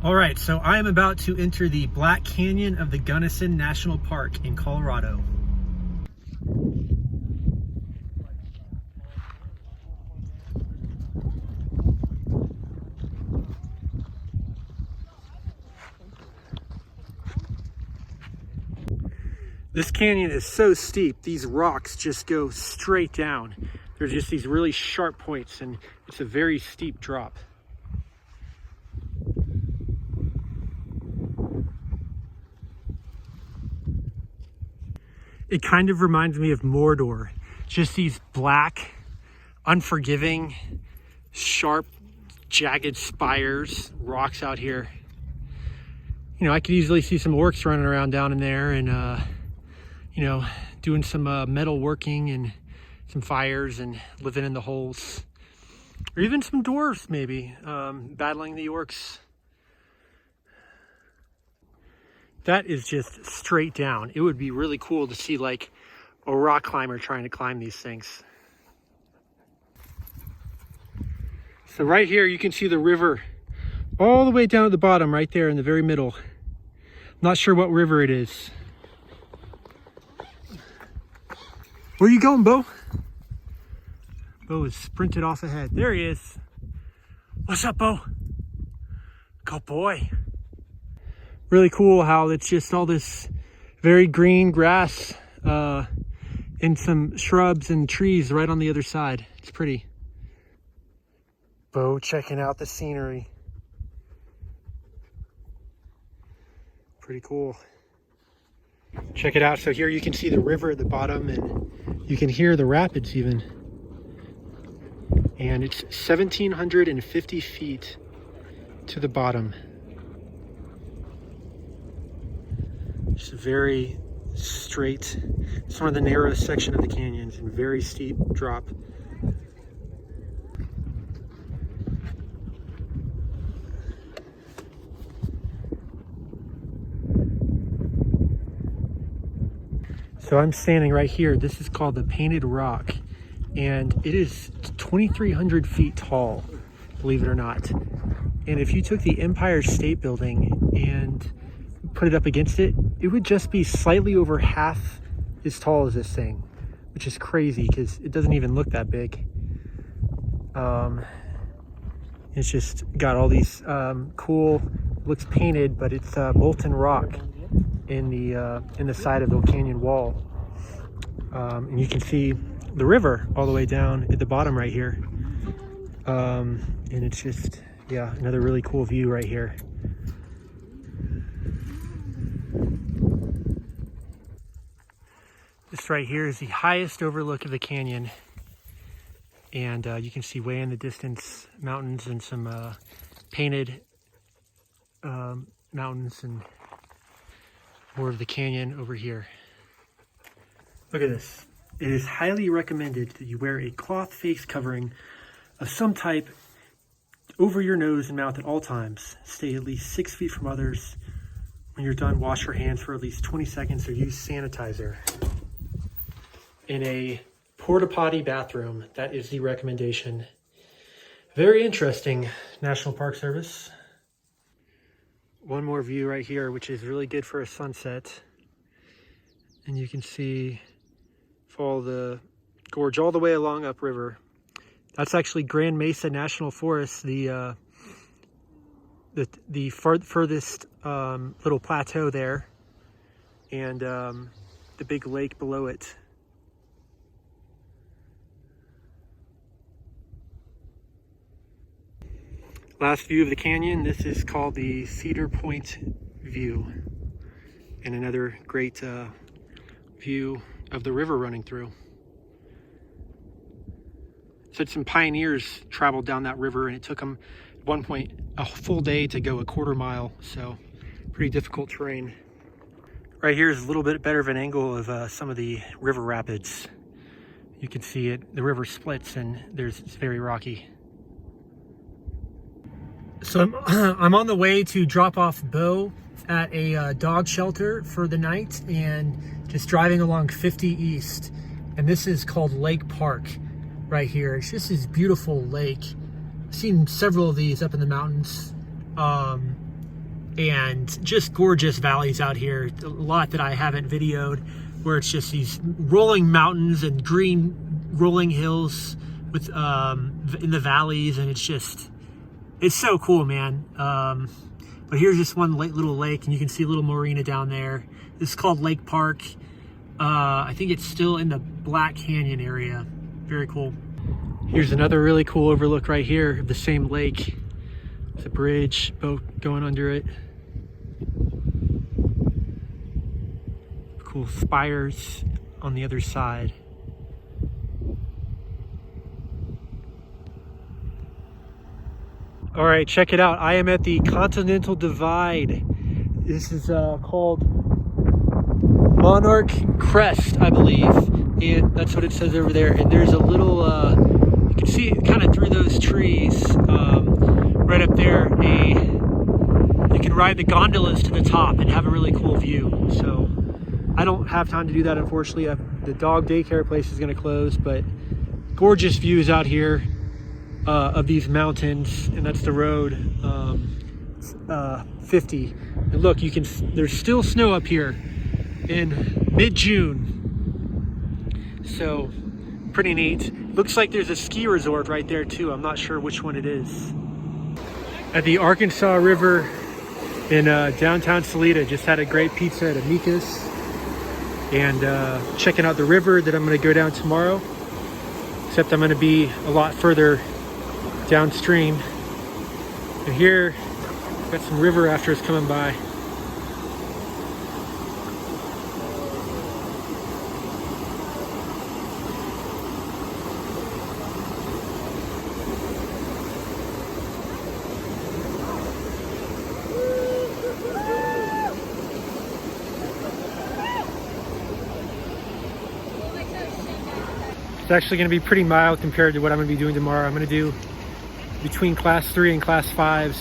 All right, so I am about to enter the Black Canyon of the Gunnison National Park in Colorado. This canyon is so steep, these rocks just go straight down. There's just these really sharp points, and it's a very steep drop. It kind of reminds me of Mordor. Just these black, unforgiving, sharp, jagged spires, rocks out here. You know, I could easily see some orcs running around down in there and, you know, doing some metal working and some fires and living in the holes. Or even some dwarves, maybe, battling the orcs. That is just straight down. It would be really cool to see like a rock climber trying to climb these things. So right here you can see the river all the way down at the bottom, right there in the very middle. Not sure what river it is. Where are you going, Bo? Bo is sprinted off ahead. There he is. What's up, Bo? Good boy. Really cool how it's just all this very green grass and some shrubs and trees right on the other side. It's pretty. Bo checking out the scenery. Pretty cool. Check it out. So here you can see the river at the bottom and you can hear the rapids even. And it's 1,750 feet to the bottom. It's very straight. It's one of the narrowest section of the canyons and very steep drop. So I'm standing right here. This is called the Painted Rock, and it is 2,300 feet tall, believe it or not. And if you took the Empire State Building and put it up against it, it would just be slightly over half as tall as this thing, which is crazy because it doesn't even look that big. It's just got all these cool, looks painted, but it's molten rock in the side of the canyon wall. And you can see the river all the way down at the bottom right here. And it's just, yeah, another really cool view right here. This right here is the highest overlook of the canyon. And you can see way in the distance mountains and some painted mountains and more of the canyon over here. Look at this. It is highly recommended that you wear a cloth face covering of some type over your nose and mouth at all times. Stay at least 6 feet from others. When you're done, wash your hands for at least 20 seconds or use sanitizer. In a porta potty bathroom, that is the recommendation. Very interesting, National Park Service. One more view right here, which is really good for a sunset. And you can see follow the gorge all the way along upriver. That's actually Grand Mesa National Forest, the furthest little plateau there, and the big lake below it. Last view of the canyon. This is called the Cedar Point view, and another great view of the river running through. Said some pioneers traveled down that river, and it took them at one point a full day to go a quarter mile, so pretty difficult terrain. Right here is a little bit better of an angle of some of the river rapids. You can see it, the river splits, and it's very rocky. So I'm on the way to drop off Bo at a dog shelter for the night, and just driving along 50 East. And this is called Lake Park right here. It's just this beautiful lake. I've seen several of these up in the mountains. and just gorgeous valleys out here. A lot that I haven't videoed, where it's just these rolling mountains and green rolling hills with in the valleys, and it's so cool, man. But here's just one little lake, and you can see a little marina down there. This is called Lake Park. I think it's still in the Black Canyon area. Very cool. Here's another really cool overlook right here of the same lake. There's a bridge, boat going under it. Cool spires on the other side. All right, check it out. I am at the Continental Divide. This is called Monarch Crest, I believe. And that's what it says over there. And there's a little, you can see it kind of through those trees. Right up there, you can ride the gondolas to the top and have a really cool view. So I don't have time to do that, unfortunately. The dog daycare place is going to close, but gorgeous views out here of these mountains, and that's the road 50. And look, there's still snow up here in mid-June, so pretty neat. Looks like there's a ski resort right there too. I'm not sure which one it is. At the Arkansas River in downtown Salida, just had a great pizza at Amika's, and checking out the river that I'm going to go down tomorrow, except I'm going to be a lot further downstream. And here got some river rafters coming by. It's actually going to be pretty mild compared to what I'm going to be doing tomorrow. I'm going to do between class 3 and class 5s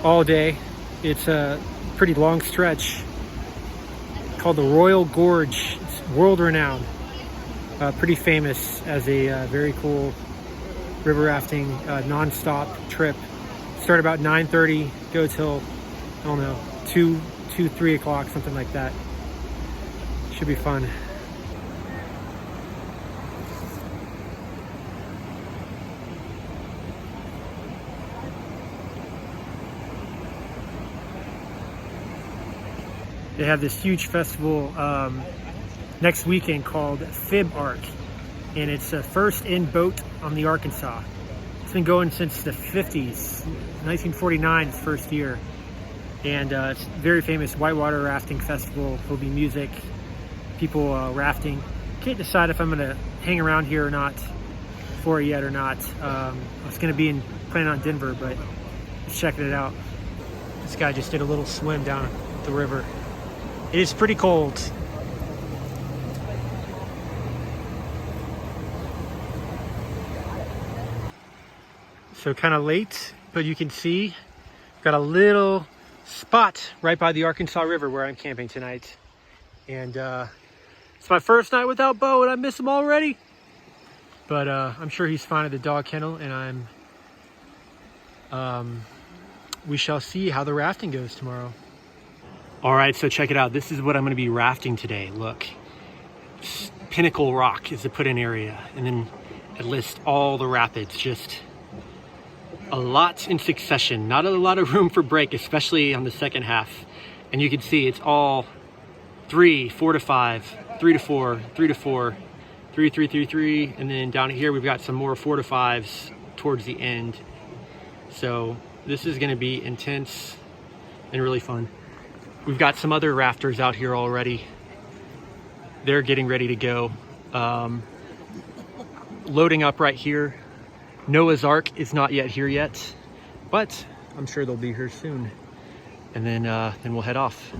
all day. It's a pretty long stretch called the Royal Gorge. It's world renowned, pretty famous as a very cool river rafting non-stop trip. Start about 9:30, go till, I don't know, 3 o'clock, something like that. Should be fun. They have this huge festival next weekend called Fib Arc, and it's the first in boat on the Arkansas. It's been going since the 50s, 1949 is first year, and it's a very famous whitewater rafting festival. There'll be music, people rafting. Can't decide if I'm gonna hang around here or not for it yet or not. I was gonna be planning on Denver, but just checking it out. This guy just did a little swim down the river. It is pretty cold. So kind of late, but you can see got a little spot right by the Arkansas River where I'm camping tonight. And it's my first night without Bo, and I miss him already. But I'm sure he's fine at the dog kennel, and we shall see how the rafting goes tomorrow. All right, so check it out. This is what I'm going to be rafting today. Look, Pinnacle Rock is the put-in area, and then it lists all the rapids. Just a lot in succession. Not a lot of room for break, especially on the second half. And you can see it's all 3, 4 to 5, 3 to 4, 3 to 4, 3, 3, 3, 3, and then down here we've got some more 4 to 5s towards the end. So this is going to be intense and really fun. We've got some other rafters out here already. They're getting ready to go. Loading up right here. Noah's Ark is not yet here yet, but I'm sure they'll be here soon. And then we'll head off.